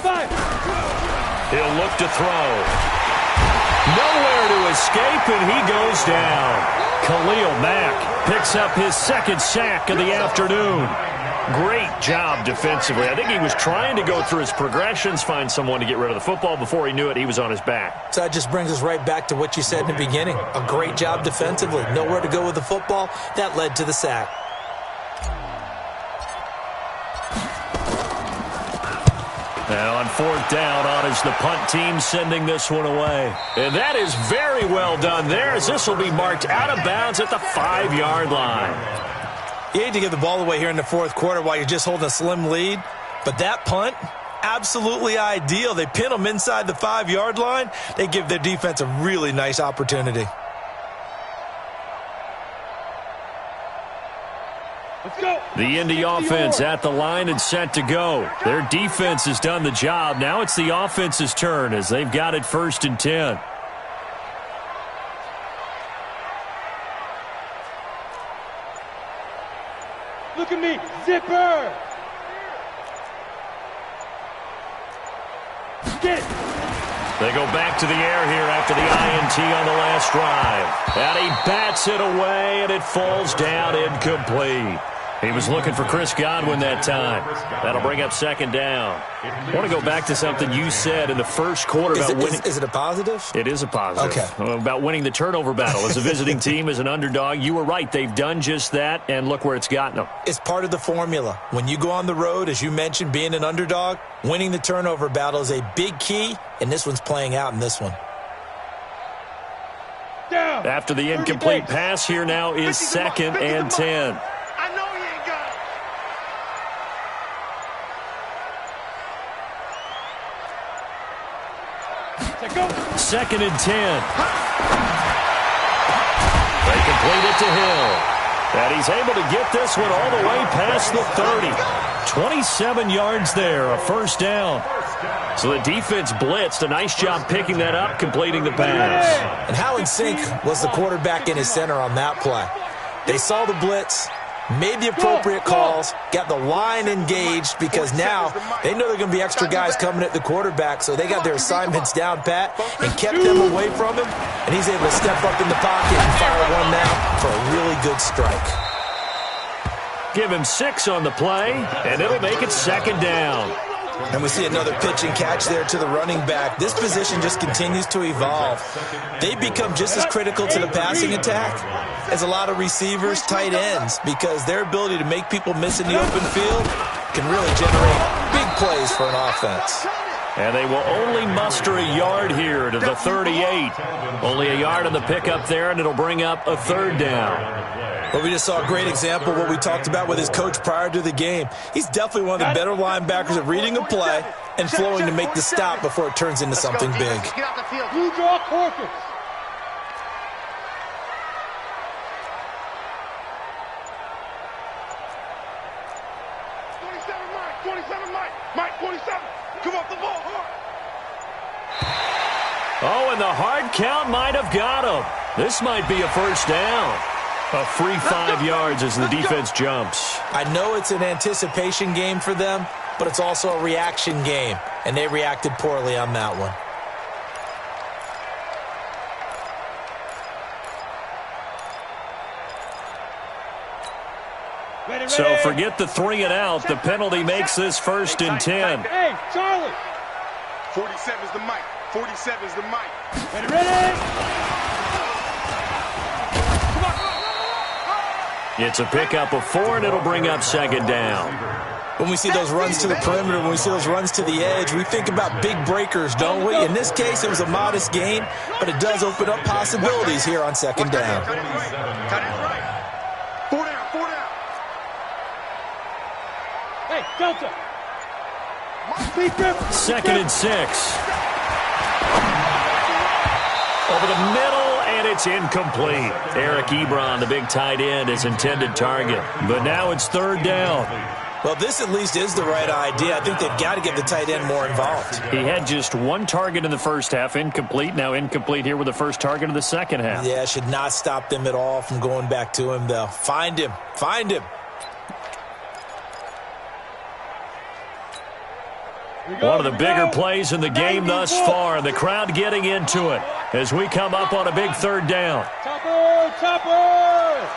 Speaker 3: 5.
Speaker 2: He'll look to throw. Nowhere to escape, and he goes down. Khalil Mack picks up his 2nd sack of the afternoon. Great job defensively. I think he was trying to go through his progressions, find someone to get rid of the football. Before he knew it, he was on his back.
Speaker 6: So that just brings us right back to what you said in the beginning. A great job defensively. Nowhere to go with the football. That led to the sack.
Speaker 2: Now on 4th down, on is the punt team sending this one away. And that is very well done there, as this will be marked out of bounds at the 5-yard line.
Speaker 6: You hate to give the ball away here in the 4th quarter while you're just holding a slim lead, but that punt, absolutely ideal. They pin them inside the 5-yard line. They give their defense a really nice opportunity.
Speaker 3: Let's go.
Speaker 2: The Indy offense at the line and set to go. Their defense has done the job. Now it's the offense's turn as they've got it 1st and 10.
Speaker 3: Look at me. Zipper. Get it.
Speaker 2: They go back to the air here after the INT on the last drive. And he bats it away, and it falls down incomplete. He was looking for Chris Godwin that time. That'll bring up 2nd down. I want to go back to something you said in the 1st quarter about winning.
Speaker 6: Is it a positive?
Speaker 2: It is a positive.
Speaker 6: Okay.
Speaker 2: About winning the turnover battle. As a visiting team, as an underdog, you were right. They've done just that, and look where it's gotten them.
Speaker 6: It's part of the formula. When you go on the road, as you mentioned, being an underdog, winning the turnover battle is a big key, and this one's playing out in this one.
Speaker 3: Down.
Speaker 2: After the incomplete pass, here now is 2nd and 10.
Speaker 7: I know he ain't got it.
Speaker 2: 2nd and 10. They complete it to Hill. And he's able to get this one all the way past the 30. 27 yards there, a 1st down. So the defense blitzed. A nice job picking that up, completing the pass.
Speaker 6: And how in sync was the quarterback and his center on that play? They saw the blitz, made the appropriate calls, got the line engaged, because now they know there are going to be extra guys coming at the quarterback, so they got their assignments down pat and kept them away from him, and he's able to step up in the pocket and fire one now for a really good strike.
Speaker 2: Give him 6 on the play, and it'll make it 2nd down.
Speaker 6: And we see another pitch and catch there to the running back. This position just continues to evolve. They become just as critical to the passing attack as a lot of receivers, tight ends, because their ability to make people miss in the open field can really generate big plays for an offense.
Speaker 2: And they will only muster a yard here to the 38. Only a yard on the pickup there, and it'll bring up a third down.
Speaker 6: Well, we just saw a great example of what we talked about with his coach prior to the game. He's definitely one of the better linebackers at reading a play and flowing to make the stop before it turns into something big.
Speaker 3: You draw quarters.
Speaker 2: Oh, and the hard count might have got him. This might be a first down. A free 5 yards as the defense jumps.
Speaker 6: I know it's an anticipation game for them, but it's also a reaction game, and they reacted poorly on that one.
Speaker 2: So forget the 3 and out. The penalty makes this 1st and 10.
Speaker 3: Hey, Charlie.
Speaker 4: 47's the mic. 47's the mic.
Speaker 3: Ready?
Speaker 2: It's a pickup of 4, and it'll bring up 2nd down.
Speaker 6: When we see those runs to the perimeter, when we see those runs to the edge, we think about big breakers, don't we? In this case, it was a modest gain, but it does open up possibilities here on 2nd down.
Speaker 4: Cut it right. 4 down, 4 down.
Speaker 3: Hey, Delta.
Speaker 2: 2nd and 6. Over the middle, and it's incomplete. Eric Ebron, the big tight end, is intended target. But now it's 3rd down.
Speaker 6: Well, this at least is the right idea. I think they've got to get the tight end more involved.
Speaker 2: He had just 1 target in the first half, incomplete. Now incomplete here with the first target of the second half.
Speaker 6: Yeah, should not stop them at all from going back to him, though. Find him. Find him.
Speaker 2: One of the bigger plays in the game thus far, and the crowd getting into it as we come up on a big 3rd down.
Speaker 3: Topper, Topper!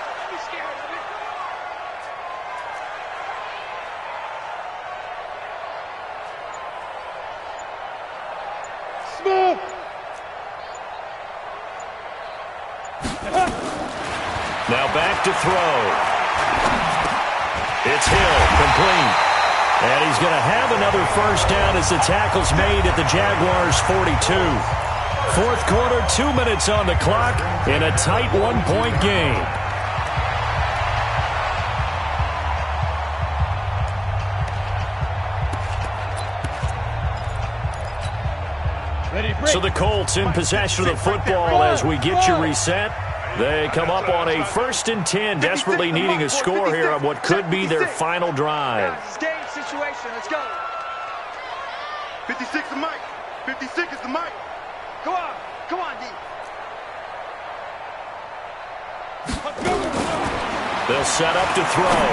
Speaker 3: Smith!
Speaker 2: Now back to throw. It's Hill, complete. And he's going to have another first down as the tackle's made at the Jaguars' 42. 4th quarter, 2 minutes on the clock in a tight 1-point game. So the Colts in possession of the football as we get you reset. They come up on a 1st and 10, desperately needing a score here on what could be their final drive.
Speaker 7: Situation. Let's go.
Speaker 4: 56 the mic. 56 is the mic.
Speaker 7: Go on. Come on, D.
Speaker 2: They'll set up to throw.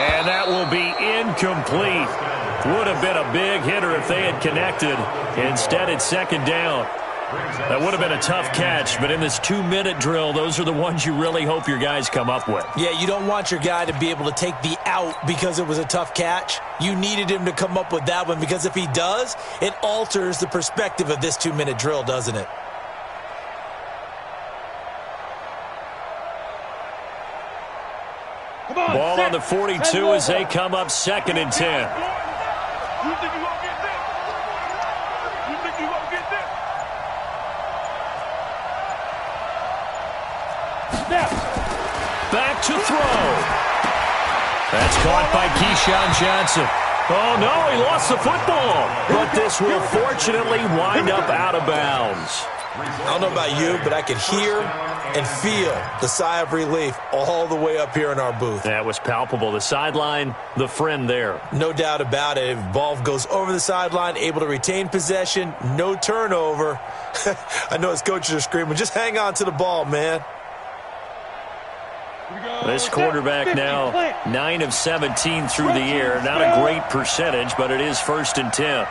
Speaker 2: And that will be incomplete. Would have been a big hitter if they had connected. Instead, it's 2nd down. That would have been a tough catch, but in this 2-minute drill, those are the ones you really hope your guys come up with.
Speaker 6: Yeah, you don't want your guy to be able to take the out because it was a tough catch. You needed him to come up with that one because if he does, it alters the perspective of this 2-minute drill, doesn't it?
Speaker 2: Ball on the 42 as they come up 2nd and 10.
Speaker 4: You think you won't get this? You think you won't get this?
Speaker 2: Back to throw. That's caught by Keyshawn Johnson. Oh, no, he lost the football. But this will fortunately wind up out of bounds.
Speaker 6: I don't know about you, but I could hear and feel the sigh of relief all the way up here in our booth.
Speaker 2: That was palpable. The sideline, the friend there.
Speaker 6: No doubt about it. If ball goes over the sideline, able to retain possession, no turnover. I know his coaches are screaming, just hang on to the ball, man.
Speaker 2: This quarterback now 9 of 17 through the air. Not a great percentage, but it is 1st and 10.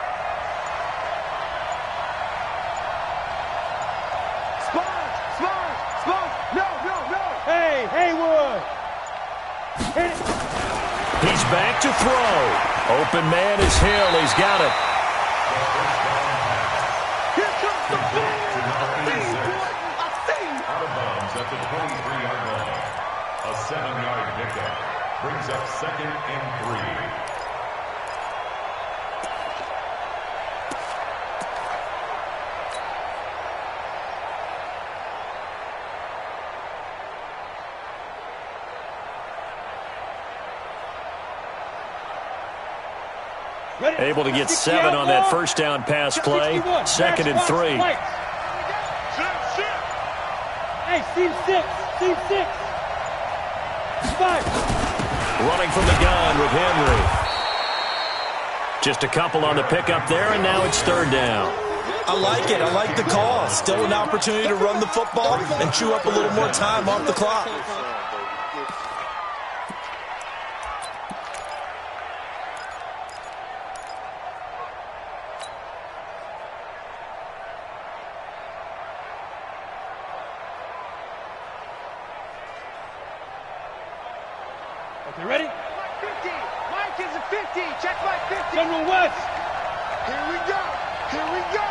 Speaker 2: He's back to throw. Open man is Hill. He's got it.
Speaker 7: Here comes the ball.
Speaker 5: Out of bounds at the 23-yard line. A 7-yard pickup brings up 2nd and 3.
Speaker 2: Able to get 7 on that first down pass play. 2nd and 3.
Speaker 3: Hey, team 6. Team 6. 5.
Speaker 2: Running from the gun with Henry. Just a couple on the pickup there, and now it's 3rd down.
Speaker 6: I like it. I like the call. Still an opportunity to run the football and chew up a little more time off the clock.
Speaker 3: Okay, ready?
Speaker 7: 50. Mike is a 50. Check my 50.
Speaker 3: General West.
Speaker 7: Here we go. Here we go.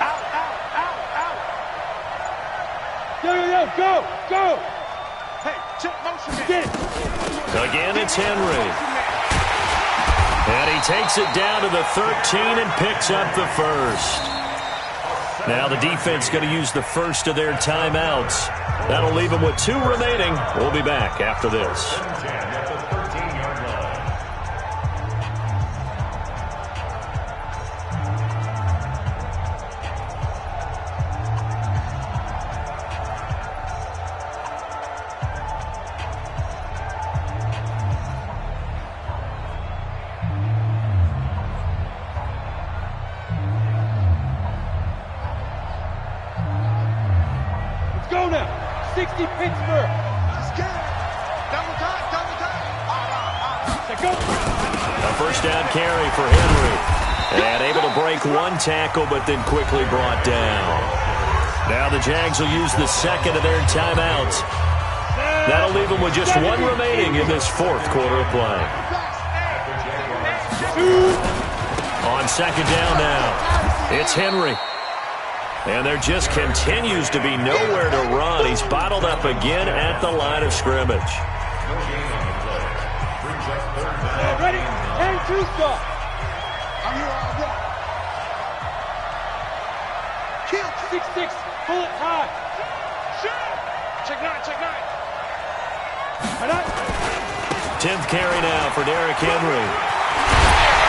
Speaker 7: Out, out, out, out.
Speaker 3: Yo, go, go.
Speaker 7: Hey, check motion man.
Speaker 3: Get it.
Speaker 2: Again, it's Henry. And he takes it down to the 13 and picks up the first. Now the defense going to use the first of their timeouts. That'll leave them with 2 remaining. We'll be back after this.
Speaker 5: At the 13-yard line.
Speaker 3: Let's go now. 60 Pittsburgh.
Speaker 7: Let's get it. Double time, double time.
Speaker 3: Let's go.
Speaker 2: A first down carry for Henry. And able to break 1 tackle, but then quickly brought down. Now the Jags will use the second of their timeouts. That'll leave them with just 1 remaining in this 4th quarter of play. On 2nd down now, it's Henry. And there just continues to be nowhere to run. He's bottled up again at the line of scrimmage.
Speaker 3: Ready? And 2 stop.
Speaker 7: I'm here all day. Kill.
Speaker 3: 6-6. Pull it high.
Speaker 7: Check 9, check 9.
Speaker 3: Right up.
Speaker 2: 10th carry now for Derrick Henry.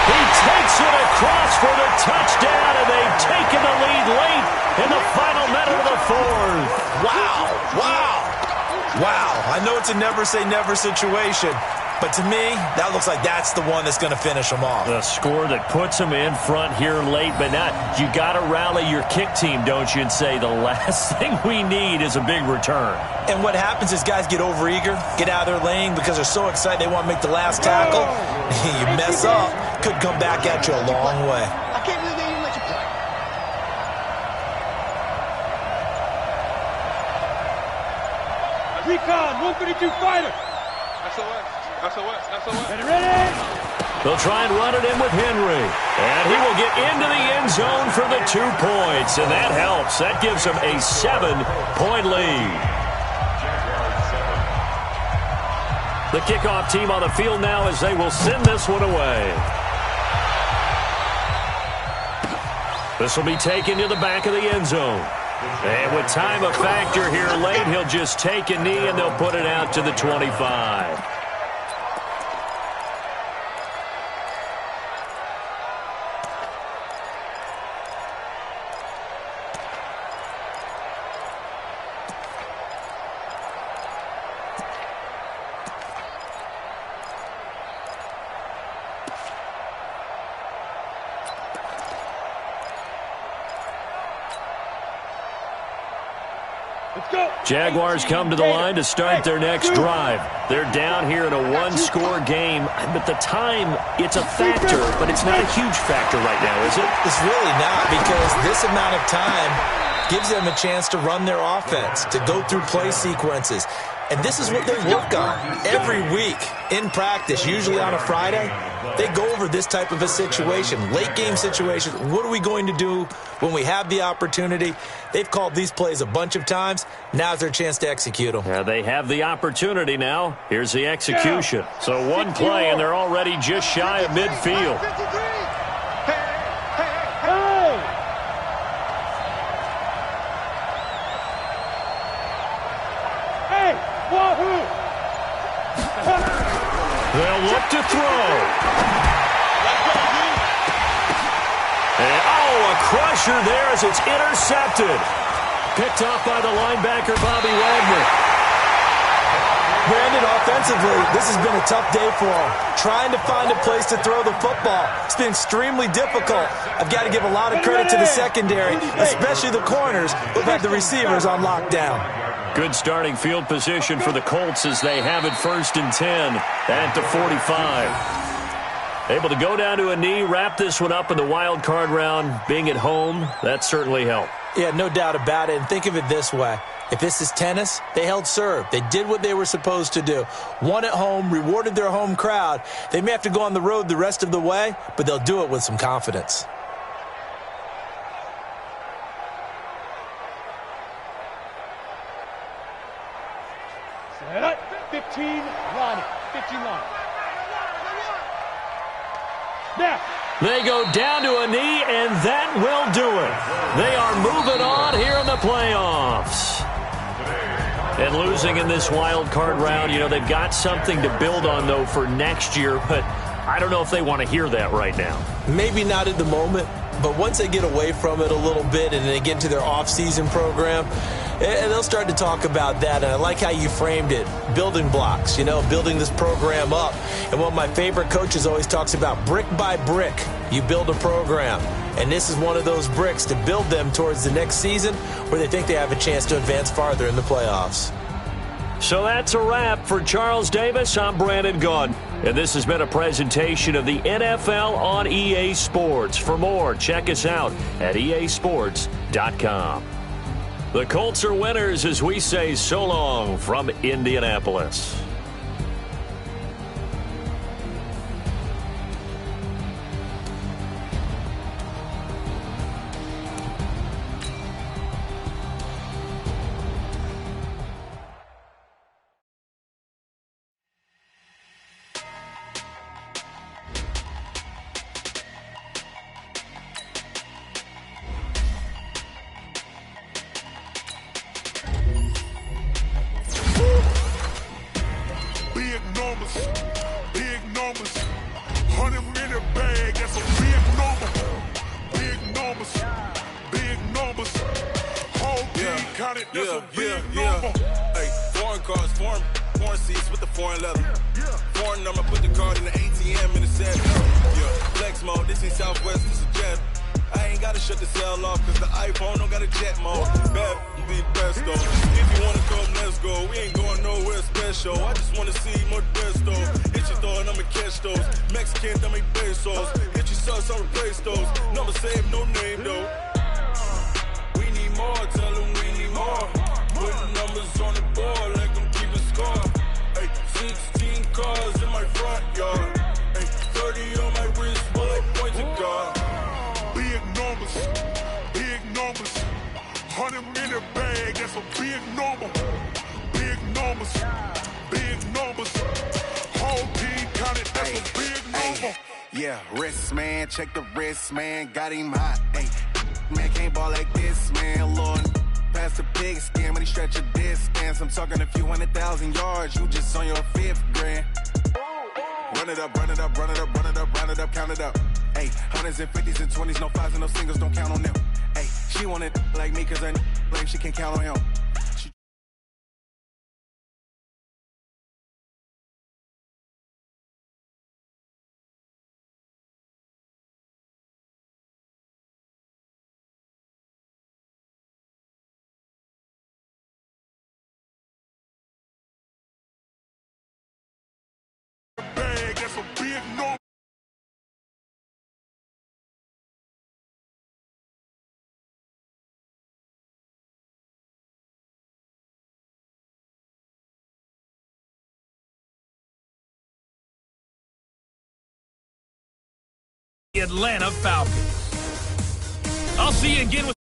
Speaker 2: He takes it across for the touchdown, and they've taken the lead late in the final minute of the 4th.
Speaker 6: Wow. Wow. Wow. I know it's a never-say-never situation, but to me, that looks like that's the one that's going to finish them off.
Speaker 2: The score that puts them in front here late, but not. You got to rally your kick team, don't you, and say the last thing we need is a big return.
Speaker 6: And what happens is guys get overeager, get out of their lane because they're so excited they want to make the last tackle. You mess up, could come back at you a long way.
Speaker 7: I can't believe they even let you play.
Speaker 3: Recon, 132 fighter.
Speaker 7: SOS.
Speaker 3: Ready?
Speaker 2: They'll try and run it in with Henry. And he will get into the end zone for the 2 points. And that helps. That gives them a 7-point lead. The kickoff team on the field now as they will send this one away. This will be taken to the back of the end zone. And with time a factor here late, he'll just take a knee and they'll put it out to the 25. Jaguars come to the line to start their next drive. They're down here in a 1-score game, but the time, it's a factor, but it's not a huge factor right now, is it?
Speaker 6: It's really not, because this amount of time gives them a chance to run their offense, to go through play sequences. And this is what they work on every week in practice, usually on a Friday. They go over this type of a situation, late game situation. What are we going to do when we have the opportunity? They've called these plays a bunch of times. Now's their chance to execute them.
Speaker 2: Yeah, they have the opportunity now. Here's the execution. So one play, and they're already just shy of midfield. They'll look to throw. And, a crusher there as it's intercepted. Picked off by the linebacker, Bobby Wagner.
Speaker 6: Brandon, offensively, this has been a tough day for him. Trying to find a place to throw the football. It's been extremely difficult. I've got to give a lot of credit to the secondary, especially the corners who've had the receivers on lockdown.
Speaker 2: Good starting field position for the Colts as they have it 1st and 10 at the 45. Able to go down to a knee, wrap this one up in the wild card round. Being at home, that certainly helped.
Speaker 6: Yeah, no doubt about it. And think of it this way. If this is tennis, they held serve. They did what they were supposed to do. Won at home, rewarded their home crowd. They may have to go on the road the rest of the way, but they'll do it with some confidence.
Speaker 3: Set. 15 line. 15 line. Now.
Speaker 2: They go down to a knee, and that will do it. They are moving on here in the playoffs. And losing in this wild card round, they've got something to build on, though, for next year. But I don't know if they want to hear that right now.
Speaker 6: Maybe not at the moment, but once they get away from it a little bit and they get into their off-season program, they'll start to talk about that. And I like how you framed it, building blocks, building this program up. And one of my favorite coaches always talks about brick by brick, you build a program. And this is one of those bricks to build them towards the next season where they think they have a chance to advance farther in the playoffs.
Speaker 2: So that's a wrap for Charles Davis. I'm Brandon Gaudin, and this has been a presentation of the NFL on EA Sports. For more, check us out at easports.com. The Colts are winners as we say so long from Indianapolis.
Speaker 8: Check the wrist, man, got him hot. Ay, man, can't ball like this, man. Lord, past the pig skin, when he stretch a distance. I'm talking a few 100,000 yards, you just on your 5th grand. Run it up, run it up, run it up, run it up, run it up, count it up. Ay, hundreds and 50s and 20s, no 5s and no singles, don't count on them. Ay, she want it like me, cause her blame, she can't count on him.
Speaker 9: Atlanta Falcons. I'll see you again with